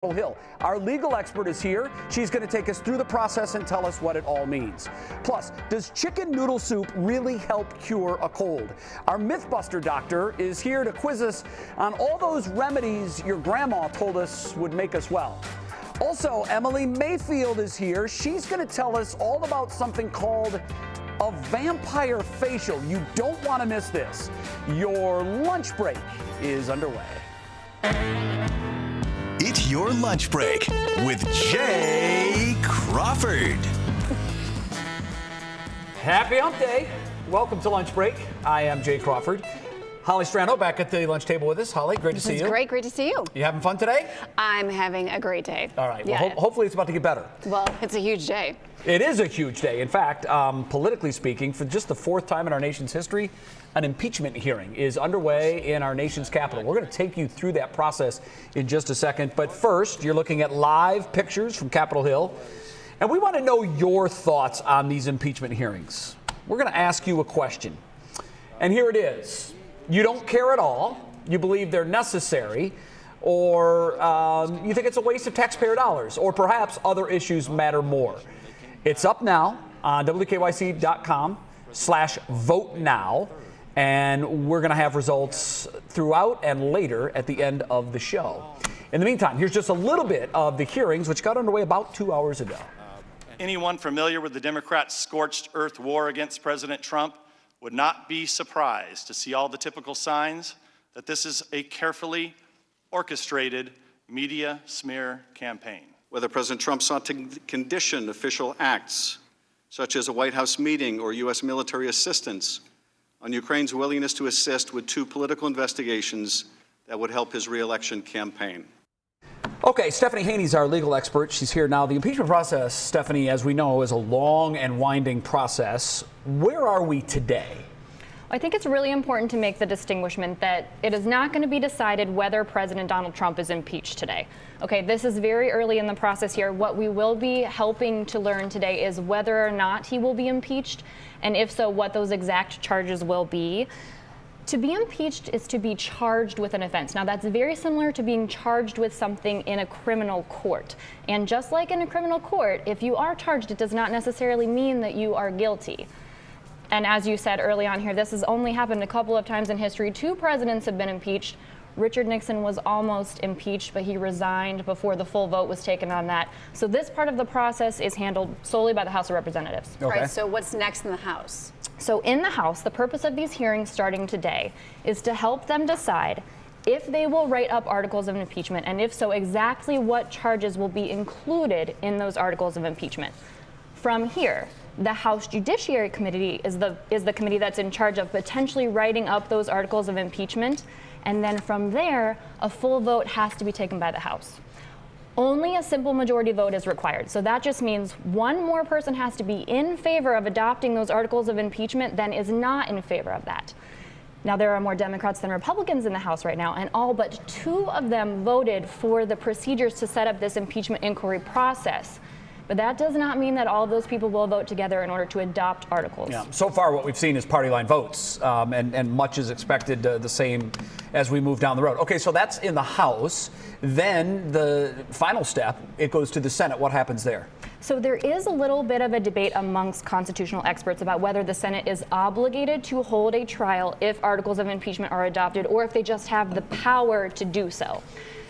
Hill. Our legal expert is here. She's going to take us through the process and tell us what it all means. Plus, does chicken noodle soup really help cure a cold? Our Mythbuster doctor is here to quiz us on all those remedies your grandma told us would make us well. Also, Emily Mayfield is here. She's going to tell us all about something called a vampire facial. You don't want to miss this. Your lunch break is underway. It's your lunch break with Jay Crawford. Happy Hump Day. Welcome to Lunch Break. I am Jay Crawford. Holly Strano back at the lunch table with us. Holly, great to see you. Great to see you. You having fun today? I'm having a great day. All right. Yeah. Well, hopefully it's about to get better. Well, it's a huge day. It is a huge day. In fact, politically speaking, for just the fourth time in our nation's history, an impeachment hearing is underway in our nation's capital. We're going to take you through that process in just a second. But first, you're looking at live pictures from Capitol Hill. And we want to know your thoughts on these impeachment hearings. We're going to ask you a question. And here it is. You don't care at all. You believe they're necessary. Or you think it's a waste of taxpayer dollars. Or perhaps other issues matter more. It's up now on WKYC.com/vote now. And we're going to have results throughout and later at the end of the show. In the meantime, here's just a little bit of the hearings, which got underway about 2 hours ago. Anyone familiar with the Democrats' scorched earth war against President Trump would not be surprised to see all the typical signs that this is a carefully orchestrated media smear campaign. Whether President Trump sought to condition official acts, such as a White House meeting or U.S. military assistance, on Ukraine's willingness to assist with 2 political investigations that would help his re-election campaign. Okay, Stephanie Haney's our legal expert. She's here now. The impeachment process, Stephanie, as we know, is a long and winding process. Where are we today? I think it's really important to make the distinguishment that it is not going to be decided whether President Donald Trump is impeached today. Okay, this is very early in the process here. What we will be helping to learn today is whether or not he will be impeached, and if so, what those exact charges will be. To be impeached is to be charged with an offense. Now, that's very similar to being charged with something in a criminal court. And just like in a criminal court, if you are charged, it does not necessarily mean that you are guilty. And as you said early on here, this has only happened a couple of times in history. 2 presidents have been impeached. Richard Nixon was almost impeached, but he resigned before the full vote was taken on that. So this part of the process is handled solely by the House of Representatives. Okay. All right, so what's next in the House? So in the House, the purpose of these hearings starting today is to help them decide if they will write up articles of impeachment, and if so, exactly what charges will be included in those articles of impeachment. From here, the House Judiciary Committee is the committee that's in charge of potentially writing up those articles of impeachment. And then from there, a full vote has to be taken by the House. Only a simple majority vote is required. So that just means one more person has to be in favor of adopting those articles of impeachment than is not in favor of that. Now, there are more Democrats than Republicans in the House right now, and all but 2 of them voted for the procedures to set up this impeachment inquiry process. But that does not mean that all of those people will vote together in order to adopt articles. Yeah. So far, what we've seen is party line votes, and much is expected the same as we move down the road. Okay, so that's in the House. Then the final step, it goes to the Senate. What happens there? So there is a little bit of a debate amongst constitutional experts about whether the Senate is obligated to hold a trial if articles of impeachment are adopted, or if they just have the power to do so.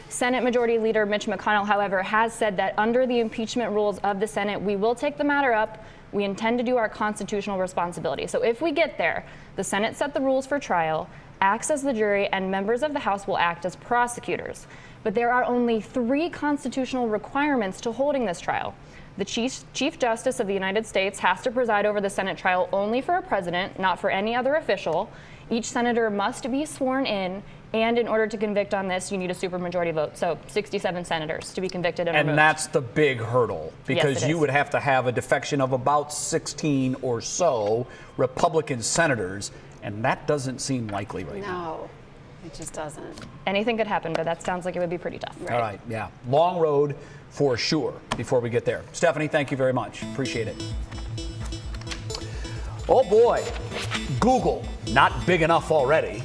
Senate Majority Leader Mitch McConnell, however, has said that under the impeachment rules of the Senate, we will take the matter up. We intend to do our constitutional responsibility. So if we get there, the Senate set the rules for trial, acts as the jury, and members of the House will act as prosecutors. But there are only 3 constitutional requirements to holding this trial. The Chief Justice of the United States has to preside over the Senate trial only for a president, not for any other official. Each senator must be sworn in. And in order to convict on this, you need a supermajority vote. So 67 senators to be convicted and removed. And that's the big hurdle, because Yes, you would have to have a defection of about 16 or so Republican senators, and that doesn't seem likely right now. No, it just doesn't. Anything could happen, but that sounds like it would be pretty tough. Right. All right, yeah. Long road for sure before we get there. Stephanie, thank you very much. Appreciate it. Oh boy, Google, not big enough already.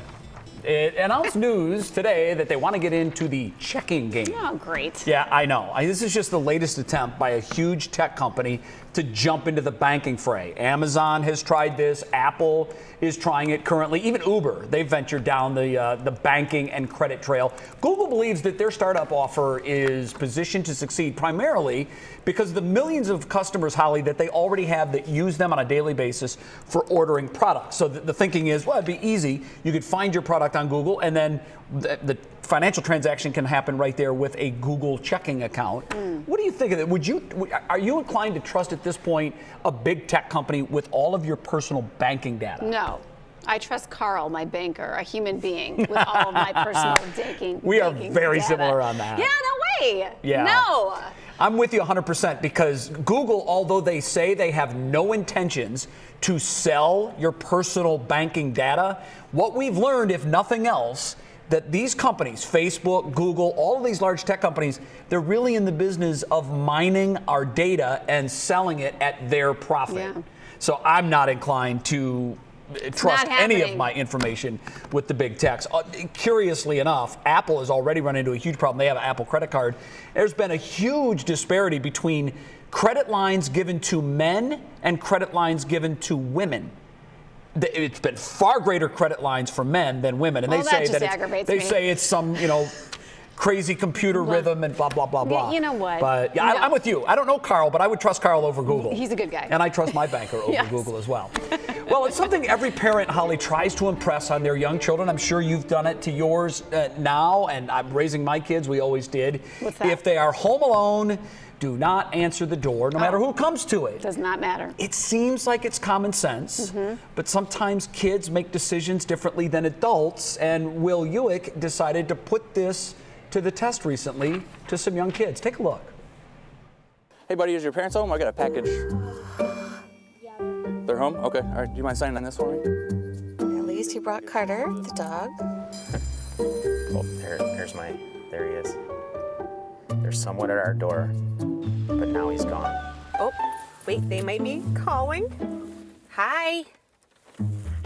It announced news today that they want to get into the checking game. Oh, great. Yeah, I know. This is just the latest attempt by a huge tech company to jump into the banking fray. Amazon has tried this. Apple is trying it currently. Even Uber, they've ventured down the banking and credit trail. Google believes that their startup offer is positioned to succeed primarily because of the millions of customers, Holly, that they already have that use them on a daily basis for ordering products. So the thinking is, well, it'd be easy. You could find your product on Google, and then the financial transaction can happen right there with a Google checking account. What do you think of that? Are you inclined to trust at this point a big tech company with all of your personal banking data? No. I trust Carl, my banker, a human being, with all of my personal banking. We are banking very data. similar on that. Yeah, no way. Yeah. No. I'm with you 100% because Google, although they say they have no intentions to sell your personal banking data, what we've learned, if nothing else, that these companies, Facebook, Google, all of these large tech companies, they're really in the business of mining our data and selling it at their profit. Yeah. So I'm not inclined to trust any of happening. my information with the big techs. Curiously enough, Apple has already run into a huge problem. They have an Apple credit card. There's been a huge disparity between credit lines given to men and credit lines given to women. It's been far greater credit lines for men than women, and Well, they say that just that aggravates they me. say it's some crazy computer rhythm and blah blah blah blah. You know what? But yeah, No. I'm with you. I don't know Carl, but I would trust Carl over Google. He's a good guy. And I trust my banker over Yes. Google as well. Well, it's something every parent, Holly, tries to impress on their young children. I'm sure you've done it to yours now, and I'm raising my kids. We always did. What's that? If they are home alone, do not answer the door, no matter who comes to it. Does not matter. It seems like it's common sense, but sometimes kids make decisions differently than adults, and Will Ewick decided to put this to the test recently to some young kids. Take a look. Hey, buddy, is your parents home? I got a package. They're home? Okay. All right. Do you mind signing on this for me? At least you brought Carter, the dog. Well, there he is. There's someone at our door, but now he's gone. Oh, wait, they might be calling. Hi.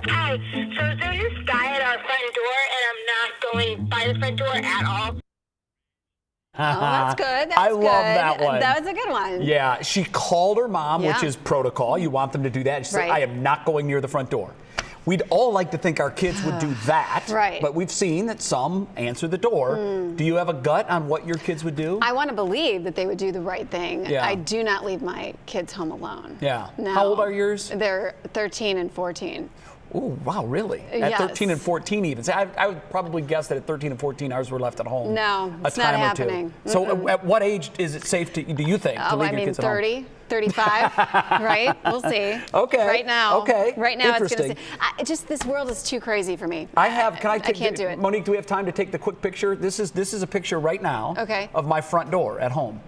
Hi, so there's this guy at our front door, and I'm not going by the front door at all. Oh, that's good. That's I love good. that one. That was a good one. Yeah, she called her mom, which Yeah. is protocol. You want them to do that. She said, Right. I am not going near the front door. We'd all like to think our kids would do that, Right. but we've seen that some answer the door. Do you have a gut on what your kids would do? I want to believe that they would do the right thing. Yeah. I do not leave my kids home alone. Yeah. No. How old are yours? They're 13 and 14. Oh, wow, really? At Yes. 13 and 14 even. So I would probably guess that at 13 and 14 ours were left at home. No, a it's not time or two. happening. So at what age is it safe to, do you think, to Oh, leave I your mean, kids at home? 30, 35, right? We'll see. Okay, Right now. okay, Right now, it's going interesting. to just this world is too crazy for me. Can I I can't do it. Monique, do we have time to take the quick picture? This is a picture right now Okay. of my front door at home.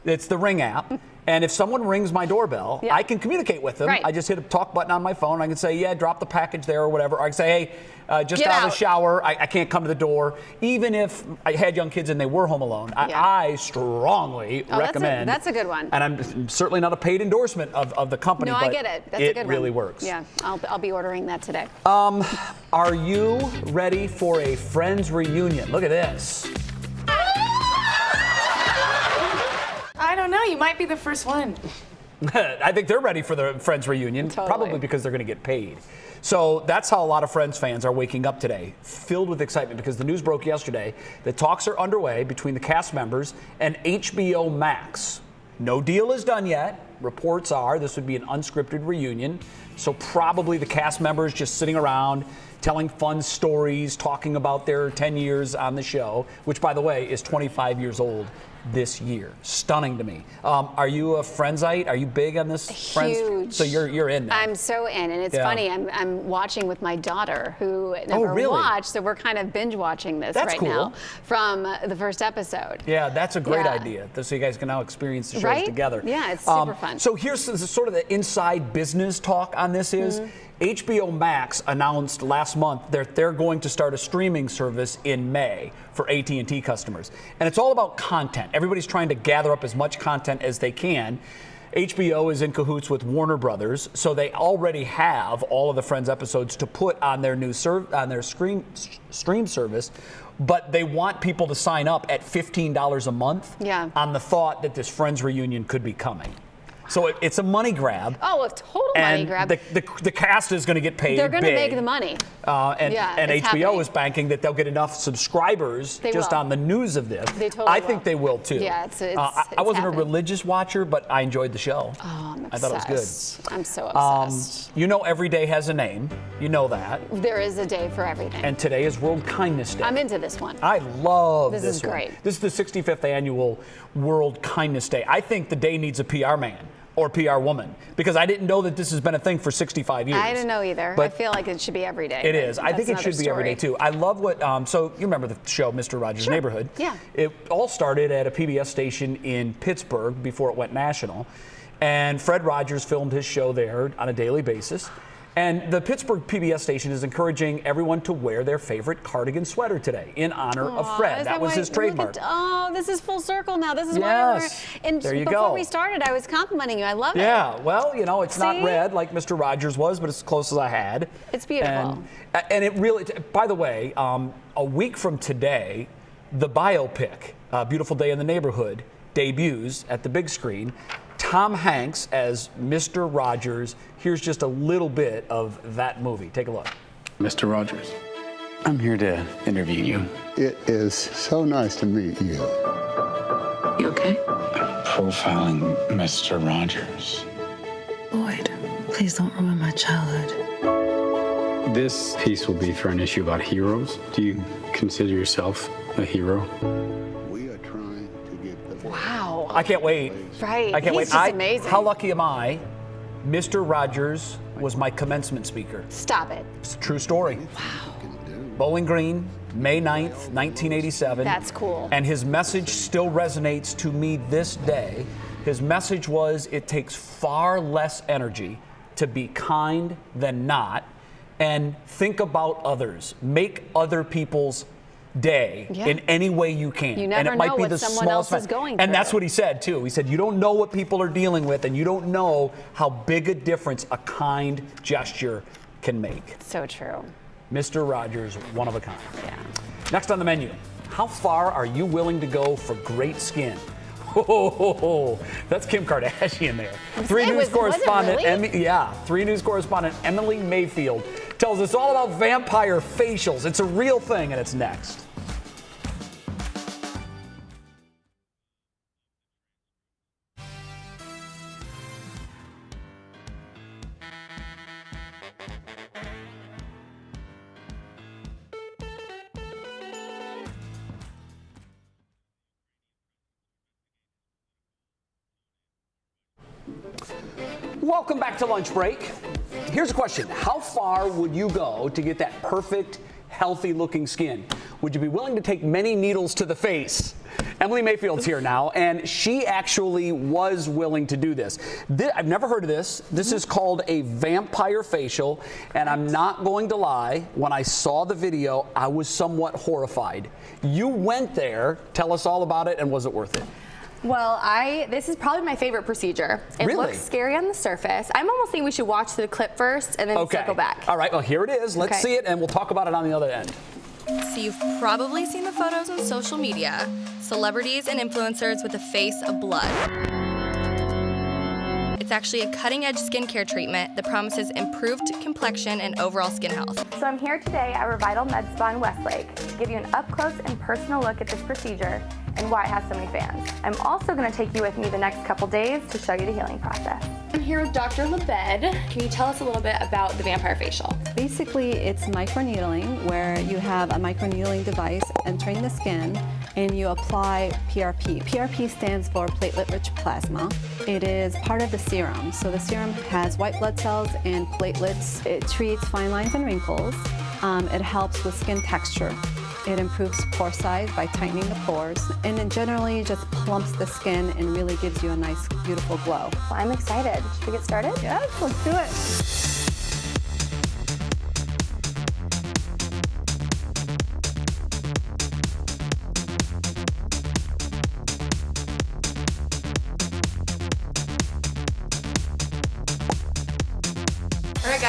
It's the Ring app. And if someone rings my doorbell, Yeah. I can communicate with them. Right. I just hit a talk button on my phone. I can say, yeah, drop the package there or whatever. Or I can say, hey, just Get out of the out. shower. I can't come to the door. Even if I had young kids and they were home alone, Yeah. I strongly recommend. that's a good one. And I'm certainly not a paid endorsement of the company. No, but I get it. That's a good one. It really works. Yeah, I'll be ordering that today. Are you ready for a Friends reunion? Look at this. I don't know. You might be the first one. I think they're ready for the Friends reunion, Totally. probably because they're going to get paid. So that's how a lot of Friends fans are waking up today, filled with excitement because the news broke yesterday that talks are underway between the cast members and HBO Max. No deal is done yet. Reports are this would be an unscripted reunion. So probably the cast members just sitting around telling fun stories, talking about their 10 years on the show, which, by the way, is 25 years old this year. Stunning to me. Are you a Friendsite? Are you big on this? Friends? Huge. So you're in now. I'm so in, and it's Yeah. funny. I'm watching with my daughter, who never really? watched, so we're kind of binge watching this That's right cool. now from the first episode. Yeah, that's a great Yeah. idea. So you guys can now experience the shows Right? together. Yeah, it's super fun. So here's sort of the inside business talk on this is HBO Max announced last month that they're going to start a streaming service in May for AT&T customers. And it's all about content. Everybody's trying to gather up as much content as they can. HBO is in cahoots with Warner Brothers, so they already have all of the Friends episodes to put on their new stream service. But they want people to sign up at $15 a month on the thought that this Friends reunion could be coming. So it's a money grab. Oh, a total money grab. The cast is going to get paid. They're going to big. make the money. And it's HBO happening. is banking that they'll get enough subscribers will. on the news of this. They totally I will. think they will too. Yeah, it's I wasn't happening. a religious watcher, but I enjoyed the show. Oh, I'm obsessed. I thought it was good. I'm so obsessed. You know, every day has a name. You know that. There is a day for everything. And today is World Kindness Day. I'm into this one. I love This this is one. great. This is the 65th annual World Kindness Day. I think the day needs a PR man or PR woman, because I didn't know that this has been a thing for 65 years. I didn't know either. But I feel like it should be every day. it is. I think it should be every day too. too. I love what, so you remember the show Mr. Rogers' Neighborhood? Yeah. It all started at a PBS station in Pittsburgh before it went national. And Fred Rogers filmed his show there on a daily basis. And the Pittsburgh PBS station is encouraging everyone to wear their favorite cardigan sweater today in honor of Fred. Is That was why- his trademark. This is full circle now. This is Yes. why and There you before go. we started, I was complimenting you. I love it. Yeah, well, you know, it's not See? red like Mr. Rogers was, but it's as close as I had. It's beautiful. And it really, by the way, a week from today, the biopic, Beautiful Day in the Neighborhood, debuts at the big screen. Tom Hanks as Mr. Rogers. Here's just a little bit of that movie. Take a look. Mr. Rogers, I'm here to interview you. It is so nice to meet you. You okay? I'm profiling Mr. Rogers. Boyd, please don't ruin my childhood. This piece will be for an issue about heroes. Do you consider yourself a hero? We are trying to get the Wow. I can't wait. Right. I can't He's wait. just amazing. How lucky am I? Mr. Rogers was my commencement speaker. Stop it. It's a true story. Wow. Bowling Green, May 9th, 1987. That's cool. And his message still resonates to me this day. His message was, it takes far less energy to be kind than not, and think about others. Make other people's day in any way you can. You never and it might know be what the someone smallest else is thing. going And that's through. what he said too. He said, you don't know what people are dealing with, and you don't know how big a difference a kind gesture can make. So true. Mr. Rogers, one of a kind. Yeah. Next on the menu, how far are you willing to go for great skin? Oh, that's Kim Kardashian there. Three News correspondent Emily Mayfield tells us all about vampire facials. It's a real thing, and it's next. Welcome back to Lunch Break. Here's a question. How far would you go to get that perfect, healthy-looking skin? Would you be willing to take many needles to the face? Emily Mayfield's here now, and she actually was willing to do this. I've never heard of this. This is called a vampire facial, and I'm not going to lie. When I saw the video, I was somewhat horrified. You went there. Tell us all about it, and was it worth it? Well, this is probably my favorite procedure. It Really? looks scary on the surface. I'm almost thinking we should watch the clip first and then circle back. All right, well, here it is. Let's Okay. see it, and we'll talk about it on the other end. So you've probably seen the photos on social media. Celebrities and influencers with a face of blood. It's actually a cutting-edge skincare treatment that promises improved complexion and overall skin health. So I'm here today at Revital Med Spa in Westlake to give you an up-close and personal look at this procedure and why it has so many fans. I'm also going to take you with me the next couple days to show you the healing process. I'm here with Dr. Lebed. Can you tell us a little bit about the vampire facial? Basically, it's microneedling, where you have a microneedling device entering the skin and you apply PRP. PRP stands for platelet-rich plasma. It is part of the serum. So the serum has white blood cells and platelets. It treats fine lines and wrinkles. It helps with skin texture. It improves pore size by tightening the pores, and it generally just plumps the skin and really gives you a nice, beautiful glow. Well, I'm excited. Should we get started? Yes, let's do it.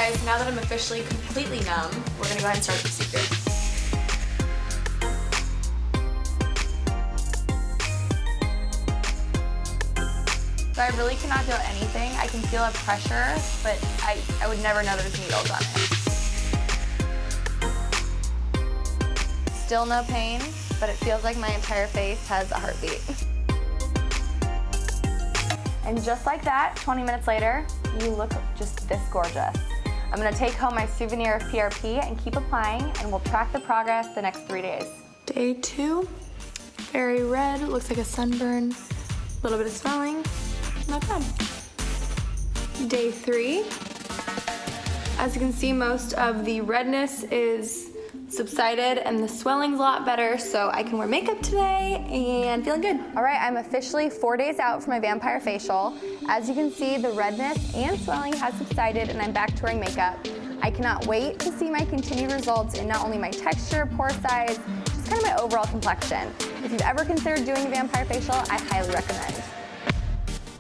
guys, now that I'm officially completely numb, we're gonna go ahead and start the procedure. So I really cannot feel anything. I can feel a pressure, but I would never know there's needles on it. Still no pain, but it feels like my entire face has a heartbeat. And just like that, 20 minutes later, you look just this gorgeous. I'm gonna take home my souvenir of PRP and keep applying, and we'll track the progress the next 3 days. Day 2, very red, looks like a sunburn, a little bit of swelling, not bad. Day 3, as you can see, most of the redness is subsided and the swelling's a lot better, so I can wear makeup today and feeling good. All right, I'm officially 4 days out from my vampire facial. As you can see, the redness and swelling has subsided and I'm back to wearing makeup. I cannot wait to see my continued results in not only my texture, pore size, just kind of my overall complexion. If you've ever considered doing a vampire facial, I highly recommend.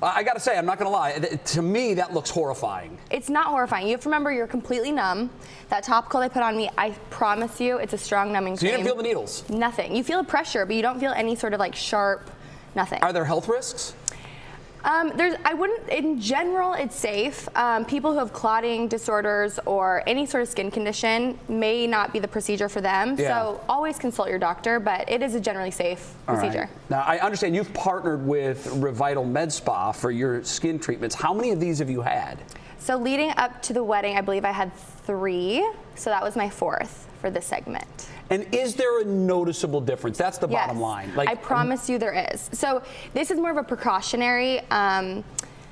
I gotta say, I'm not gonna lie, to me that looks horrifying. It's not horrifying. You have to remember you're completely numb. That topical they put on me, I promise you, it's a strong numbing So cream. you didn't feel the needles? Nothing. You feel a pressure, but you don't feel any sort of like sharp, nothing. Are there health risks? In general, it's safe. People who have clotting disorders or any sort of skin condition may not be the procedure for them. Yeah. So always consult your doctor, but it is a generally safe procedure. Right. Now, I understand you've partnered with Revital Med Spa for your skin treatments. How many of these have you had? So leading up to the wedding, I believe I had 3. So that was my 4th for this segment. And is there a noticeable difference? That's the bottom line. I promise you there is. So this is more of a precautionary,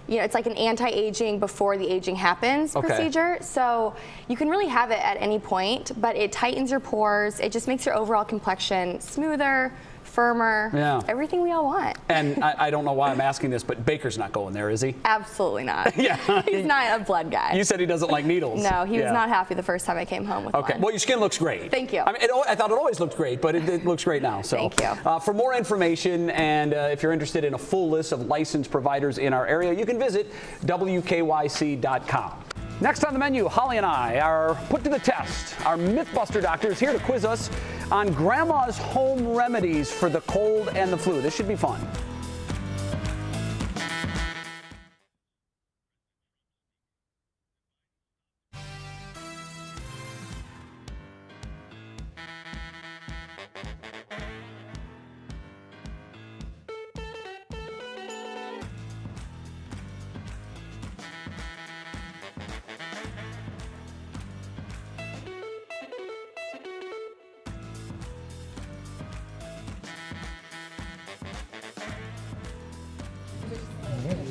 it's like an anti-aging before the aging happens procedure. So you can really have it at any point, but it tightens your pores. It just makes your overall complexion smoother, firmer, everything we all want. And I don't know why I'm asking this, but Baker's not going there, is he? Absolutely not. Yeah. He's not a blood guy. You said he doesn't like needles. No, he was not happy the first time I came home with Okay, one. well, your skin looks great. Thank you. I mean, I thought it always looked great, but it looks great now. So. Thank you. For more information and if you're interested in a full list of licensed providers in our area, you can visit WKYC.com. Next on the menu, Holly and I are put to the test. Our Mythbuster doctor is here to quiz us on grandma's home remedies for the cold and the flu. This should be fun.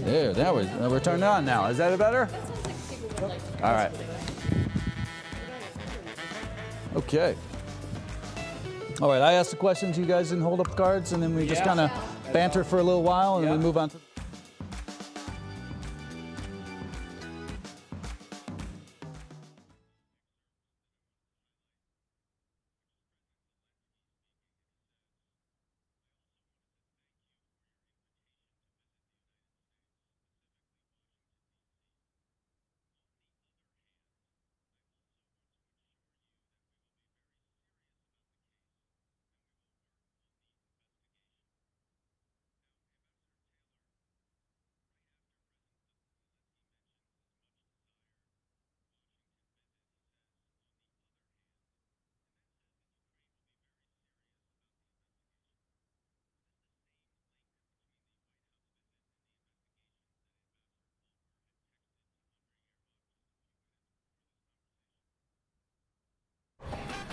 There, that was, we're turned on now. Is that better? All right. Okay. All right, I asked the questions, you guys didn't hold up cards, and then we just kind of banter for a little while, and we move on to...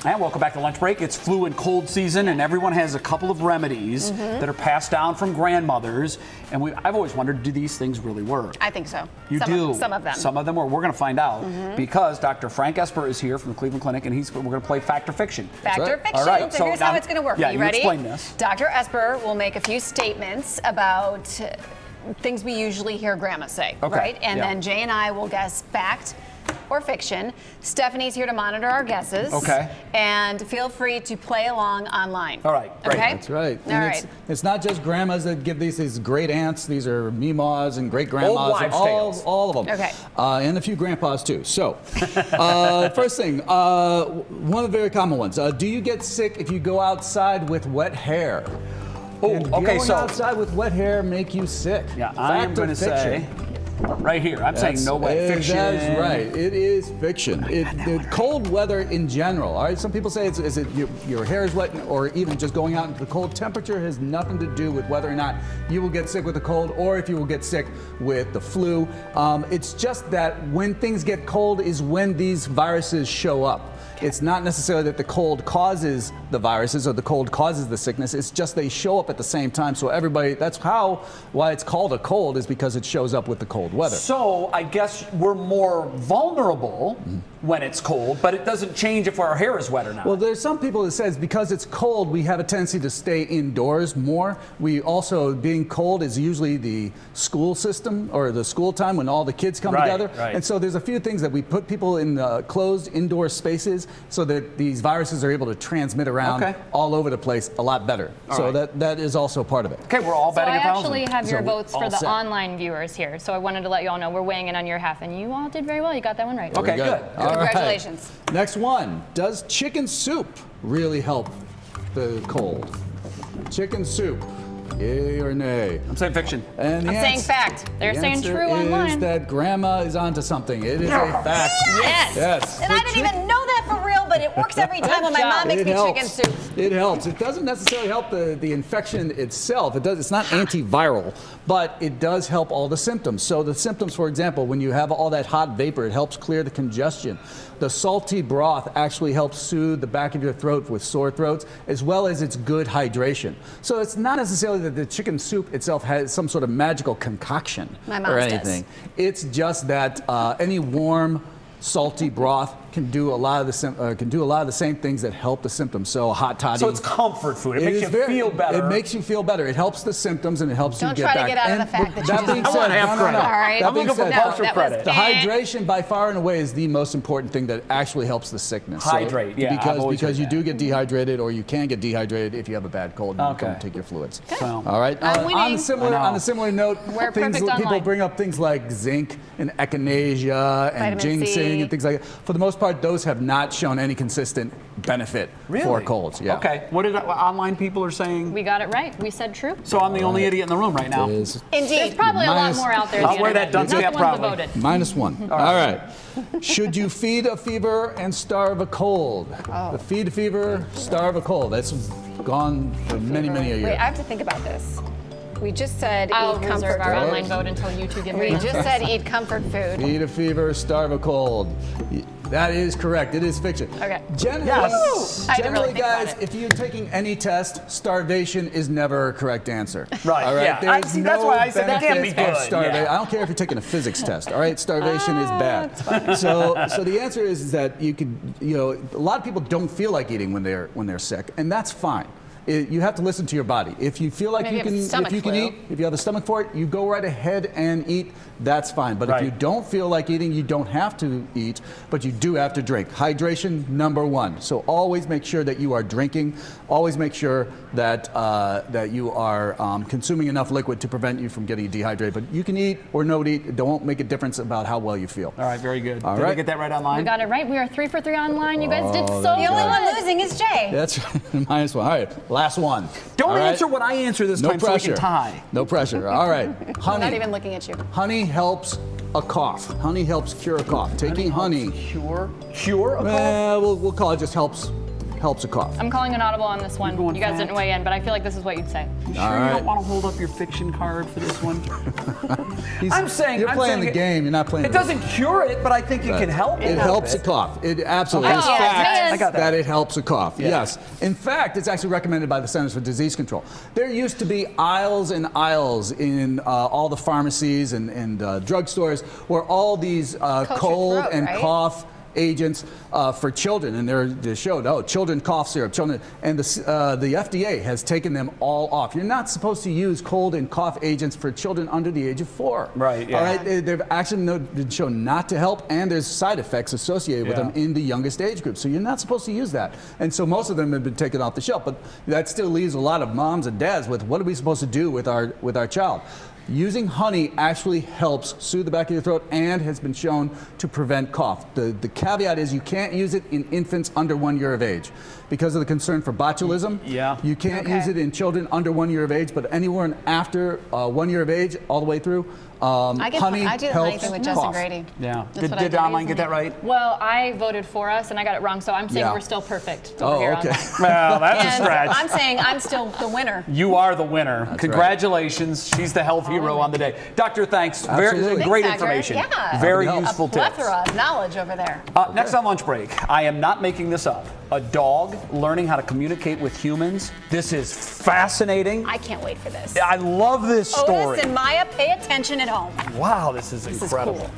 And welcome back to Lunch Break. It's flu and cold season, and everyone has a couple of remedies that are passed down from grandmothers. And I've always wondered, do these things really work? I think so. You do. Some of them. Some of them work. We're going to find out because Dr. Frank Esper is here from the Cleveland Clinic, and we're going to play Fact or Fiction. Fact or Fiction. All right. So here's how it's going to work. Yeah, Are you ready? Explain this. Dr. Esper will make a few statements about things we usually hear grandma say, Okay. right? And then Jay and I will guess fact or fiction. Stephanie's here to monitor our guesses. Okay. And feel free to play along online. All right, great. Okay? That's right. All And right. It's not just grandmas that give these great aunts. These are meemaws and great grandmas. Old wives' tales. All of them. Okay. And a few grandpas too. So, first thing, one of the very common ones. Do you get sick if you go outside with wet hair? Oh, Can okay, going so outside with wet hair make you sick? yeah, I am Fact or going to say fiction? right here. I'm saying no way. Fiction. That's right. It is fiction. The cold weather in general. All right. Some people say is it your hair is wet, or even just going out into the cold temperature has nothing to do with whether or not you will get sick with the cold, or if you will get sick with the flu. It's just that when things get cold is when these viruses show up. It's not necessarily that the cold causes the viruses or the cold causes the sickness. It's just they show up at the same time. So everybody, that's why it's called a cold, is because it shows up with the cold weather. So I guess we're more vulnerable when it's cold, but it doesn't change if our hair is wet or not. Well, there's some people that says because it's cold, we have a tendency to stay indoors more. We also, being cold is usually the school system or the school time when all the kids come together. Right. And so there's a few things that we put people in closed indoor spaces so that these viruses are able to transmit around all over the place a lot better. So that is also part of it. Okay, we're all So betting I 1,000. actually have your So we're votes for all the set. online viewers here. So I wanted to let you all know we're weighing in on your half, and you all did very well. You got that one right. Okay, good. All right. Congratulations. Next one. Does chicken soup really help the cold? Chicken soup. Yay or nay? I'm saying fiction. And I'm saying fact. They're the saying answer true is online. that grandma is onto something. It is a fact. Yes. Yes. And I didn't even know that for real, but it works every time when my mom makes me chicken soup. It helps. It doesn't necessarily help the infection itself. It's not antiviral, but it does help all the symptoms. So the symptoms, for example, when you have all that hot vapor, it helps clear the congestion. The salty broth actually helps soothe the back of your throat with sore throats, as well as its good hydration. So it's not necessarily that the chicken soup itself has some sort of magical concoction My or mom's anything. It's just that any warm, salty broth can do a lot of the same things that help the symptoms. So a hot toddy. So it's comfort food. It makes you feel better. It makes you feel better. It helps the symptoms and it helps Don't you get try back. to get out of And the fact that you that just- being I said, want half credit. All right. That I'm being looking for said, partial credit. the hydration by far and away is the most important thing that actually helps the sickness. Hydrate, yeah, I've Because always heard you that. do get dehydrated, or you can get dehydrated if you have a bad cold and you Okay. don't take your fluids. Well, All right. I'm On winning. a similar note, We're things perfect people online. bring up things like zinc and echinacea and Vitamin C. ginseng and things like that. For the most part, those have not shown any consistent benefit for colds. Yeah. Okay. What online people are saying? We got it right. We said true. So I'm the only idiot in the room right now. There's Indeed. probably a lot Minus- more out there. I'll wear that dunce Not cap the ones that proudly. voted. -1. All right. Should you feed a fever and starve a cold? The feed a fever, starve a cold. That's gone for many, many a year. Wait, I have to think about this. We just said I'll eat reserve comfort our food. online vote until you two give me We an just answer. said eat comfort food. Feed a fever, starve a cold. That is correct. It is fiction. Okay. Generally, Yes. I had to really think about guys, it. if you're taking any test, starvation is never a correct answer. Right, All right. yeah. There's See, that's why I said that can't be benefit of good, starvation. yeah. I don't care if you're taking a physics test. All right. Starvation is bad. So the answer is that a lot of people don't feel like eating when they're sick, and that's fine. You have to listen to your body. If you feel like Maybe you you have can, stomach if you can flu. eat, if you have the stomach for it, you go right ahead and eat. That's fine. But if you don't feel like eating, you don't have to eat, but you do have to drink. Hydration, #1. So always make sure that you are drinking. Always make sure that that you are consuming enough liquid to prevent you from getting dehydrated. But you can eat or not eat. It won't make a difference about how well you feel. All right, very good. All Did I right. get that right We online? got it right. We are 3 for 3 online. You guys did Oh, so there you The only go. one losing is Jay. That's -1. All right. Last one. Don't All right? answer what I answer this No time so we pressure. can tie. No pressure. All right. I'm not Honey. even looking at you. Honey helps a cough. Honey helps cure a cough. Taking honey. Cure a cold? We'll call it just helps a cough. I'm calling an audible on this one. going You guys fast? didn't weigh in, but I feel like this is what you'd say. You sure All you right. don't want to hold up your fiction card for this one? You're playing the it- game. You're not playing. It the doesn't cure it, but I think it can help. It helps a cough. It absolutely Okay. is Oh, fact yes. I got that. it helps a cough. Yeah. Yes. In fact, it's actually recommended by the Centers for Disease Control. There used to be aisles and aisles in all the pharmacies and drugstores where all these cold throat, and right? cough agents for children, and they showed, children cough syrup, children, and the FDA has taken them all off. You're not supposed to use cold and cough agents for children under the age of 4. Right. Yeah. All right. They've actually been shown not to help, and there's side effects associated with them in the youngest age group. So you're not supposed to use that. And so most of them have been taken off the shelf. But that still leaves a lot of moms and dads with, what are we supposed to do with our child? Using honey actually helps soothe the back of your throat and has been shown to prevent cough. The caveat is you can't use it in infants under 1 year of age because of the concern for botulism. Yeah. You can't use it in children under 1 year of age, but anyone after 1 year of age all the way through, I do honey the honey helps thing with Justin cough. Grady. Yeah. That's what I Did do online recently. get that right? Well, I voted for us and I got it wrong, so I'm saying we're still perfect over here okay. online. Well, that's a stretch. I'm saying I'm still the winner. You are the winner. That's Congratulations. She's the health hero on the day. Doctor, thanks. Absolutely. Great Thanks, Doctor. information. Yeah. Very Happy to help. useful A tips. plethora of knowledge over there. Next on lunch break, I am not making this up. A dog learning how to communicate with humans. This is fascinating. I can't wait for this. I love this story. Otis and Maya, pay attention at home. Wow, this is incredible. Is cool.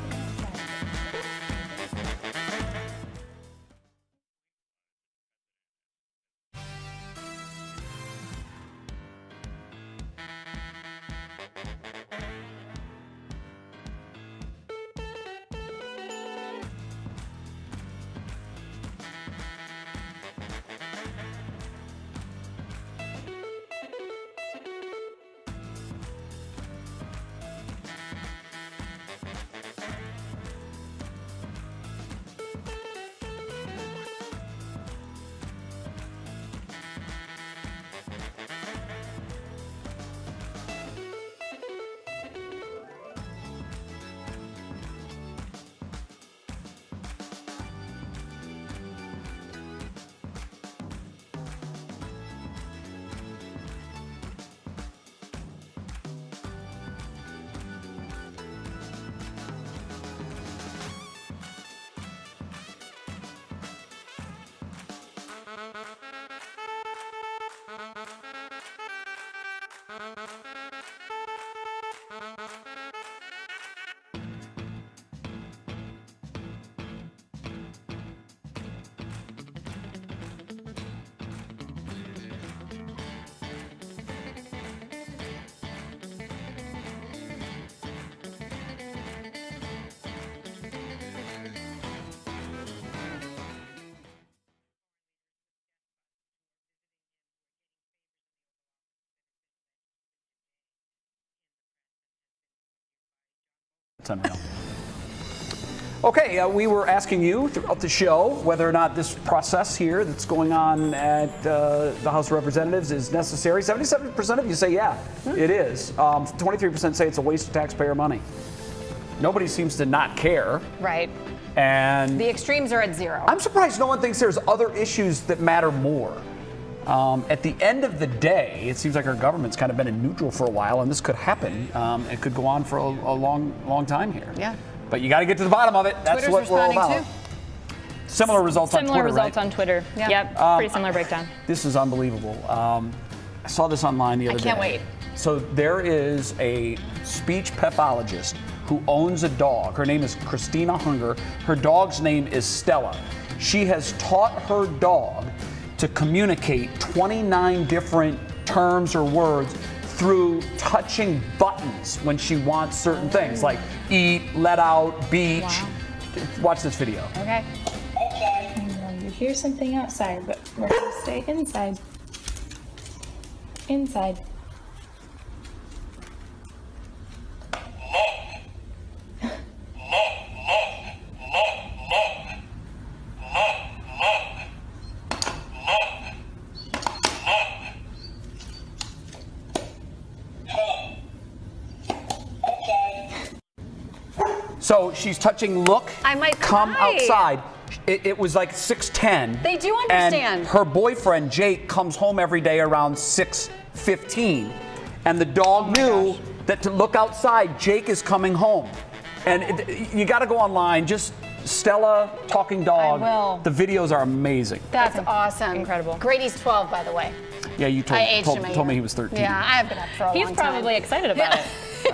It's unreal. Okay, we were asking you throughout the show whether or not this process here that's going on at the House of Representatives is necessary. 77% of you say yeah, it is. 23% say it's a waste of taxpayer money. Nobody seems to not care. Right. And The extremes are at 0. I'm surprised no one thinks there's other issues that matter more. At the end of the day, it seems like our government's kind of been in neutral for a while, and this could happen. It could go on for a long time here. Yeah. But you got to get to the bottom of it. That's Twitter's what we're all responding about. Similar results on Twitter, Similar results right? on Twitter. Yeah. Yep, pretty similar breakdown. This is unbelievable. I saw this online the other day. can't wait. So there is a speech pathologist who owns a dog. Her name is Christina Hunger. Her dog's name is Stella. She has taught her dog to communicate 29 different terms or words through touching buttons when she wants certain things, like eat, let out, beach. Wow. Watch this video. Okay. I know you hear something outside, but we're going to stay inside. Inside. So she's touching look, I might come cry. outside. It was like 6:10. They do understand. And her boyfriend, Jake, comes home every day around 6:15. And the dog knew that to look outside, Jake is coming home. And you got to go online, just Stella talking dog. I will. The videos are amazing. That's awesome. Incredible. Grady's 12, by the way. Yeah, you I aged him a told me year. he was 13. Yeah, I've been up for a He's long time. probably excited about it.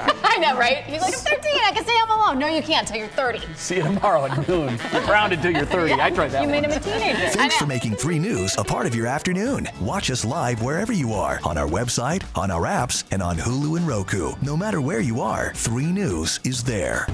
I know, right? He's like, I'm 13. I can stay home alone. No, you can't till you're 30. See you tomorrow at noon. You're grounded till you're 30. I tried that You one. made him a teenager. Thanks for making 3 News a part of your afternoon. Watch us live wherever you are, on our website, on our apps, and on Hulu and Roku. No matter where you are, 3 News is there.